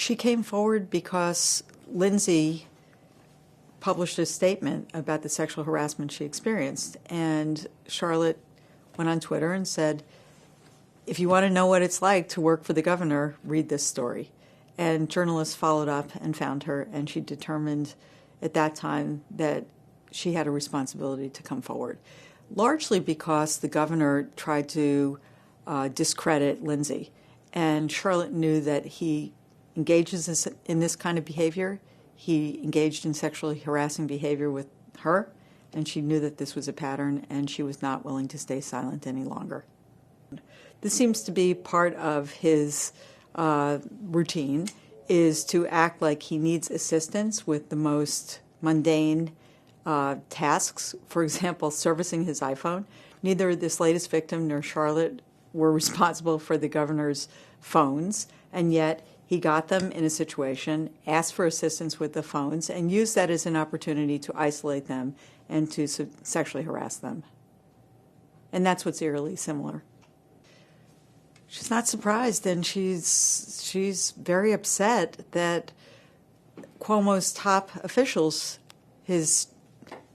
She came forward because Lindsay published a statement about the sexual harassment she experienced, and Charlotte went on Twitter and said, if you want to know what it's like to work for the governor, read this story. And journalists followed up and found her, and she determined at that time that she had a responsibility to come forward, largely because the governor tried to discredit Lindsay. And Charlotte knew that he engages in this kind of behavior. He engaged in sexually harassing behavior with her, and she knew that this was a pattern, and she was not willing to stay silent any longer. This seems to be part of his routine, is to act like he needs assistance with the most mundane tasks. For example, servicing his iPhone. Neither this latest victim nor Charlotte were responsible for the governor's phones, and yet he got them in a situation, asked for assistance with the phones, and used that as an opportunity to isolate them and to sexually harass them. And that's what's eerily similar. She's not surprised, and she's very upset that Cuomo's top officials, his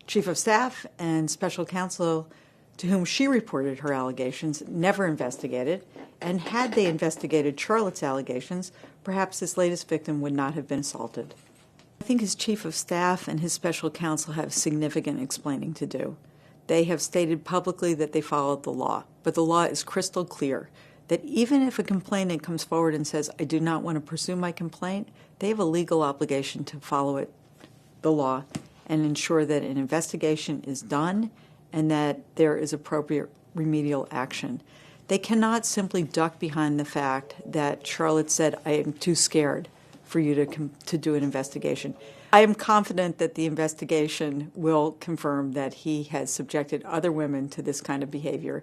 chief of staff and special counsel to whom she reported her allegations, never investigated. And had they investigated Charlotte's allegations, perhaps this latest victim would not have been assaulted. I think his chief of staff and his special counsel have significant explaining to do. They have stated publicly that they followed the law, but the law is crystal clear that even if a complainant comes forward and says, I do not want to pursue my complaint, they have a legal obligation to follow the law and ensure that an investigation is done and that there is appropriate remedial action. They cannot simply duck behind the fact that Charlotte said, I am too scared for you to do an investigation. I am confident that the investigation will confirm that he has subjected other women to this kind of behavior.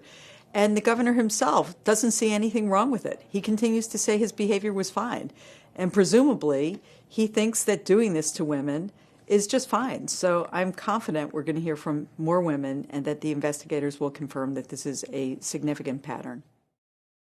And the governor himself doesn't see anything wrong with it. He continues to say his behavior was fine. And presumably, he thinks that doing this to women is just fine. So I'm confident we're going to hear from more women and that the investigators will confirm that this is a significant pattern.